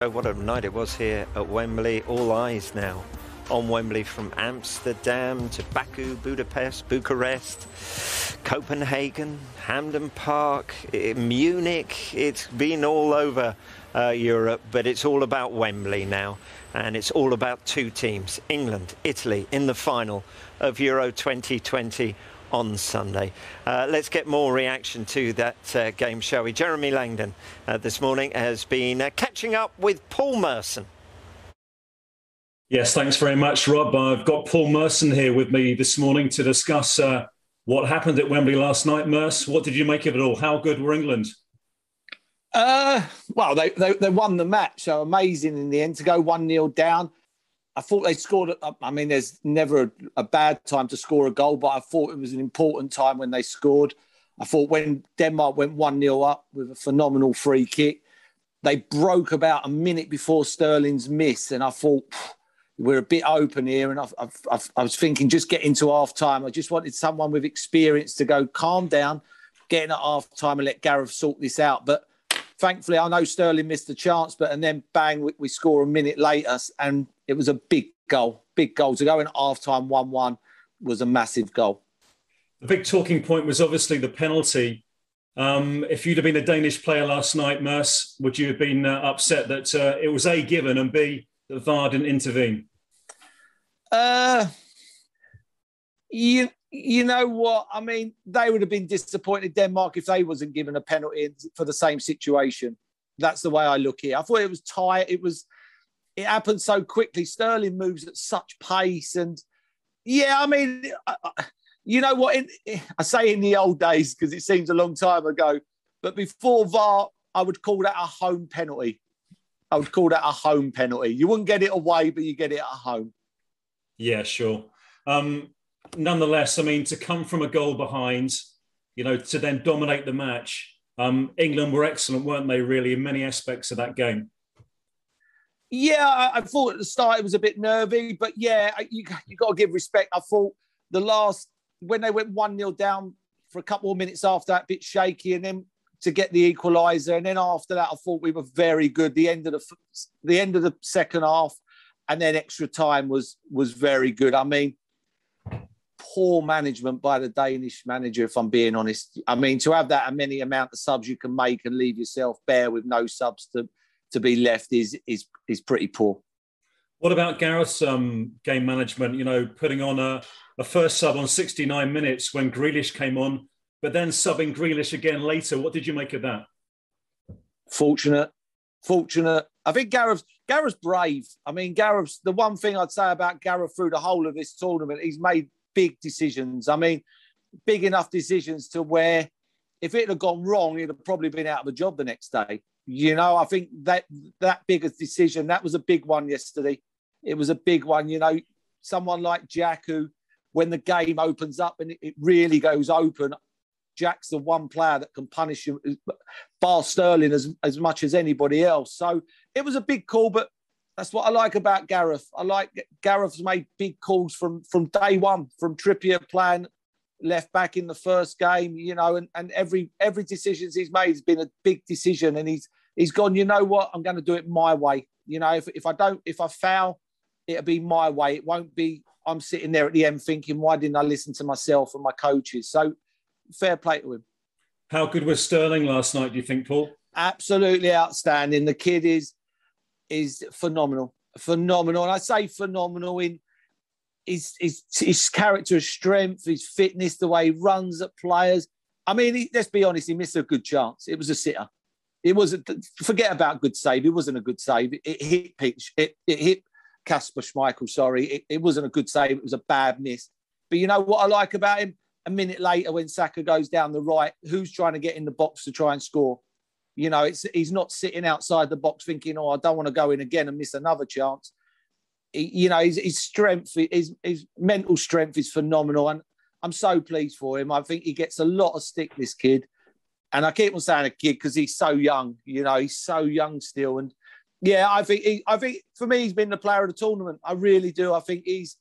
Oh, what a night it was here at Wembley. All eyes now on Wembley, from Amsterdam to Baku, Budapest, Bucharest, Copenhagen, Hampden Park, Munich. It's been all over Europe, but it's all about Wembley now. And it's all about two teams, England, Italy, in the final of Euro 2020 on Sunday. Let's get more reaction to that game, shall we? Jeremy Langdon this morning has been catching up with Paul Merson. Yes, thanks very much, Rob. I've got Paul Merson here with me this morning to discuss what happened at Wembley last night. Merce, what did you make of it all? How good were England? Well, they won the match, so amazing in the end to go 1-0 down. I thought they scored. I mean, there's never a bad time to score a goal, but I thought it was an important time when they scored. I thought when Denmark went 1-0 up with a phenomenal free kick, they broke about a minute before Sterling's miss, and I thought we're a bit open here. And I was thinking, just get into half time. I just wanted someone with experience to go calm down, get in at half time, and let Gareth sort this out. But thankfully, I know Sterling missed the chance, and then bang, we score a minute later, and it was a big goal. Big goal. To go in at half-time 1-1 was a massive goal. The big talking point was obviously the penalty. If you'd have been a Danish player last night, Merce, would you have been upset that it was A, given, and B, that VAR didn't intervene? You know what? I mean, they would have been disappointed, Denmark, if they wasn't given a penalty for the same situation. That's the way I look here. I thought it was tight. It happened so quickly. Sterling moves at such pace. And, yeah, I mean, you know what? I say in the old days because it seems a long time ago, but before VAR, I would call that a home penalty. You wouldn't get it away, but you get it at home. Yeah, sure. Nonetheless, I mean, to come from a goal behind, to then dominate the match, England were excellent, weren't they, really, in many aspects of that game? Yeah, I thought at the start it was a bit nervy, but yeah, you got to give respect. I thought when they went 1-0 down for a couple of minutes after that, a bit shaky, and then to get the equaliser, and then after that, I thought we were very good. The end of the second half, and then extra time was very good. I mean, poor management by the Danish manager, if I'm being honest. I mean, to have that many amount of subs you can make and leave yourself bare with no subs to be left is pretty poor. What about Gareth's game management? Putting on a first sub on 69 minutes when Grealish came on, but then subbing Grealish again later. What did you make of that? Fortunate. I think Gareth's brave. I mean, the one thing I'd say about Gareth through the whole of this tournament, he's made big decisions. I mean, big enough decisions to where if it had gone wrong, he'd have probably been out of a job the next day. I think that biggest decision, that was a big one yesterday. It was a big one. Someone like Jack, who, when the game opens up and it really goes open, Jack's the one player that can punish him, bar Sterling, as much as anybody else. So it was a big call, but that's what I like about Gareth. I like Gareth's made big calls from day one, from Trippier playing left back in the first game, and every decision he's made has been a big decision, and he's gone, you know what, I'm going to do it my way. If I foul, it'll be my way. It won't be I'm sitting there at the end thinking, why didn't I listen to myself and my coaches? So fair play to him. How good was Sterling last night, do you think, Paul? Absolutely outstanding. The kid is phenomenal. And I say phenomenal in his character of strength, his fitness, the way he runs at players. I mean, let's be honest, he missed a good chance. It was a sitter. It wasn't, forget about good save. It wasn't a good save. It hit pitch. It hit Kasper Schmeichel, sorry. It wasn't a good save. It was a bad miss. But you know what I like about him? A minute later, when Saka goes down the right, who's trying to get in the box to try and score? He's not sitting outside the box thinking, I don't want to go in again and miss another chance. His strength, his mental strength is phenomenal. And I'm so pleased for him. I think he gets a lot of stick, this kid. And I keep on saying a kid because he's so young. He's so young still. And yeah, I think for me, he's been the player of the tournament. I really do. I think he's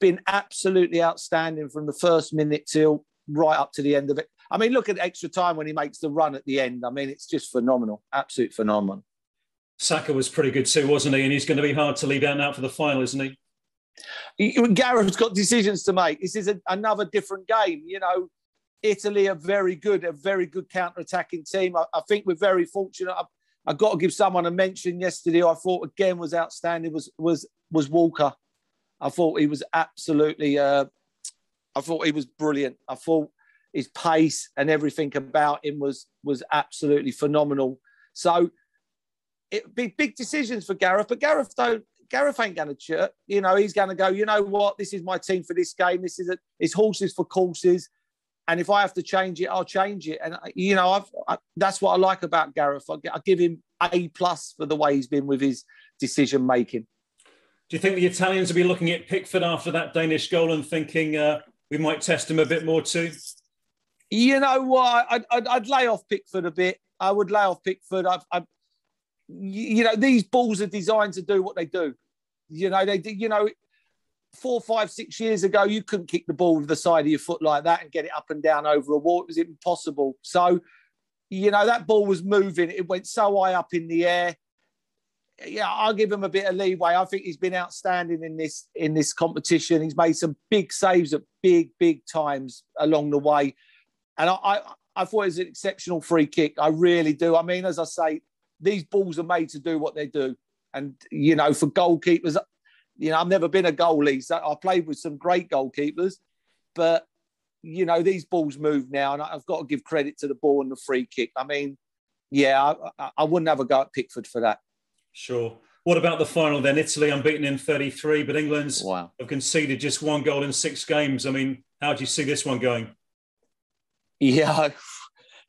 been absolutely outstanding from the first minute till right up to the end of it. I mean, look at extra time when he makes the run at the end. I mean, it's just phenomenal. Absolute phenomenon. Saka was pretty good too, wasn't he? And he's going to be hard to leave out now for the final, isn't he? Gareth's got decisions to make. This is another different game. You know, Italy are very good, a very good counter-attacking team. I think we're very fortunate. I've got to give someone a mention yesterday. I thought again was outstanding. Was Walker. I thought he was absolutely. I thought he was brilliant. I thought his pace and everything about him was absolutely phenomenal. So it'd be big decisions for Gareth, but Gareth ain't going to chirp. You know, he's going to go, you know what, this is my team for this game. It's horses for courses. And if I have to change it, I'll change it. And, you know, that's what I like about Gareth. I give him A+ for the way he's been with his decision making. Do you think the Italians will be looking at Pickford after that Danish goal and thinking we might test him a bit more too? You know what? I'd lay off Pickford a bit. I would lay off Pickford. You know, these balls are designed to do what they do. You know, they. You know, 4, 5, 6 years ago, you couldn't kick the ball with the side of your foot like that and get it up and down over a wall. It was impossible. So, you know, that ball was moving. It went so high up in the air. Yeah, I'll give him a bit of leeway. I think he's been outstanding in this competition. He's made some big saves at big times along the way. And I thought it was an exceptional free kick. I really do. I mean, as I say, these balls are made to do what they do. And, you know, for goalkeepers, you know, I've never been a goalie. So I played with some great goalkeepers. But, you know, these balls move now. And I've got to give credit to the ball and the free kick. I mean, yeah, I wouldn't have a go at Pickford for that. Sure. What about the final then? Italy unbeaten in 33, but England's have conceded just 1 goal in 6 games. I mean, how do you see this one going? Yeah,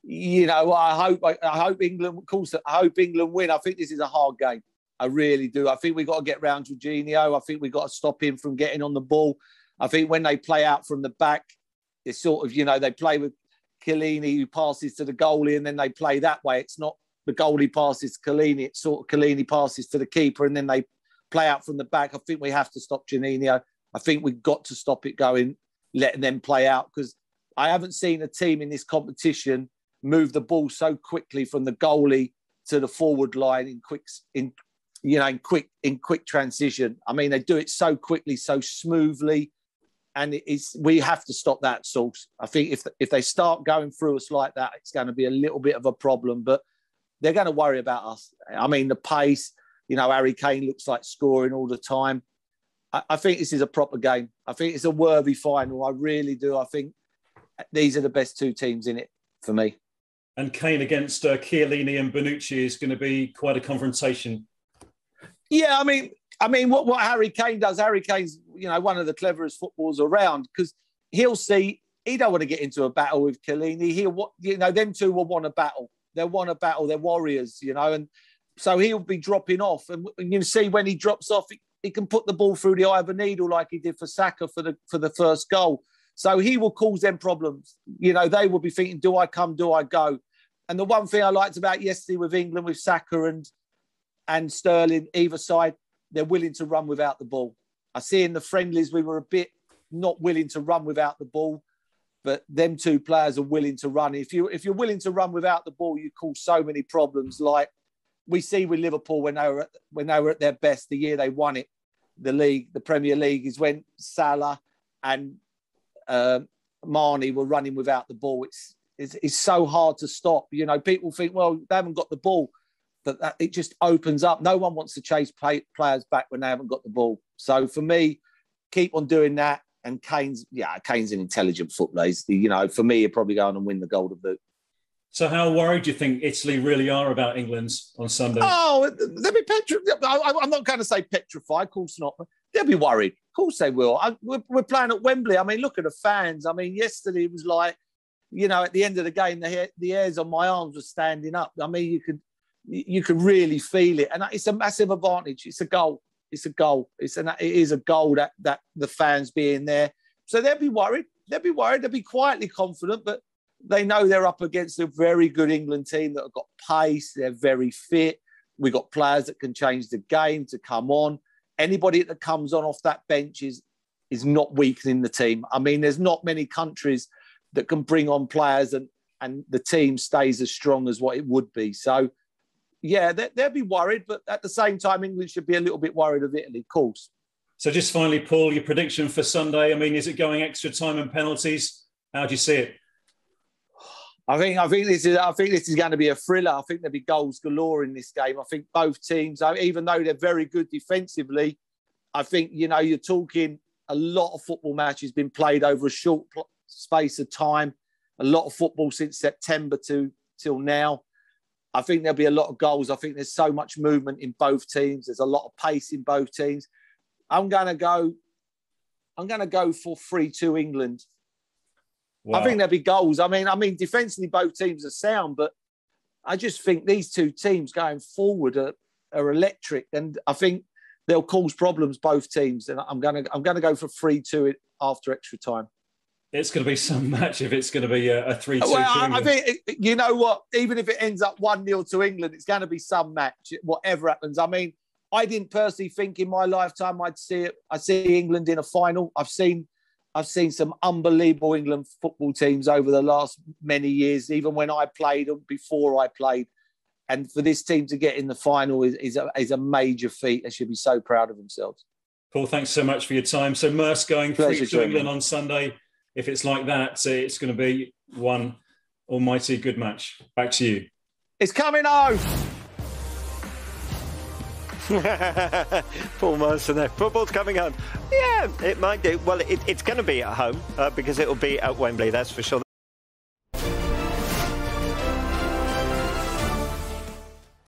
you know, I hope England, of course, I hope England win. I think this is a hard game. I really do. I think we've got to get round Jorginho. I think we've got to stop him from getting on the ball. I think when they play out from the back, it's sort of, you know, they play with Chiellini who passes to the goalie and then they play that way. It's not the goalie passes to Chiellini. It's sort of Chiellini passes to the keeper and then they play out from the back. I think we have to stop Jorginho. I think we've got to stop it going, letting them play out, because I haven't seen a team in this competition move the ball so quickly from the goalie to the forward line in quick transition. I mean, they do it so quickly, so smoothly, and we have to stop that source. I think if they start going through us like that, it's going to be a little bit of a problem. But they're going to worry about us. I mean, the pace. You know, Harry Kane looks like scoring all the time. I think this is a proper game. I think it's a worthy final. I really do. I think these are the best 2 teams in it for me. And Kane against Chiellini and Bonucci is going to be quite a confrontation. Yeah, I mean, what Harry Kane does. Harry Kane's, you know, one of the cleverest footballers around, because he'll see he don't want to get into a battle with Chiellini. You know, them two will want a battle. They'll want a battle. They're warriors, you know, and so he'll be dropping off. And you see when he drops off, he can put the ball through the eye of a needle like he did for Saka for the first goal. So he will cause them problems. You know, they will be thinking, do I come, do I go? And the one thing I liked about yesterday with England, with Saka and Sterling, either side, they're willing to run without the ball. I see in the friendlies, we were a bit not willing to run without the ball, but them 2 players are willing to run. If you're willing to run without the ball, you cause so many problems. Like we see with Liverpool when they were at their best, the year they won it, the Premier League, is when Salah and Marnie were running without the ball. It's so hard to stop. You know, people think, well, they haven't got the ball, but it just opens up. No one wants to chase players back when they haven't got the ball. So for me, keep on doing that. And Kane's an intelligent footballer. You know, for me, he'll probably go on and win the Golden Boot. So how worried do you think Italy really are about England on Sunday? Oh, they'll be petrified. I'm not going to say petrified. Of course not. They'll be worried. Of course they will. We're playing at Wembley. I mean, look at the fans. I mean, yesterday it was like, you know, at the end of the game, the hairs on my arms were standing up. I mean, you could really feel it. And it's a massive advantage. It's a goal. It is a goal that the fans being there. So they'll be worried. They'll be quietly confident, but they know they're up against a very good England team that have got pace. They're very fit. We've got players that can change the game to come on. Anybody that comes on off that bench is not weakening the team. I mean, there's not many countries that can bring on players and the team stays as strong as what it would be. So yeah, they'll be worried, but at the same time, England should be a little bit worried of Italy, of course. So just finally, Paul, your prediction for Sunday. I mean, is it going extra time and penalties? How do you see it? I think this is going to be a thriller. I think there'll be goals galore in this game. I think both teams, even though they're very good defensively, I think, you're talking a lot of football matches been played over a short space of time. A lot of football since September till now. I think there'll be a lot of goals. I think there's so much movement in both teams. There's a lot of pace in both teams. I'm going to go for 3-2 England. Wow. I think there'll be goals. I mean, defensively, both teams are sound, but I just think these two teams going forward are electric, and I think they'll cause problems both teams. And I'm going to go for 3-2 after extra time. It's going to be some match if it's going to be a 3-2. Well, I think, you know what? Even if it ends up 1-0 to England, it's going to be some match, whatever happens. I mean, I didn't personally think in my lifetime I'd see it. I see England in a final. I've seen some unbelievable England football teams over the last many years, even when I played and before I played. And for this team to get in the final is a major feat. They should be so proud of themselves. Paul, thanks so much for your time. So Merce going 3-2 England on Sunday. If it's like that, it's going to be one almighty good match. Back to you. It's coming home. Paul Merson there. Football's coming home. Yeah, it might do. Well, it's going to be at home because it will be at Wembley, that's for sure.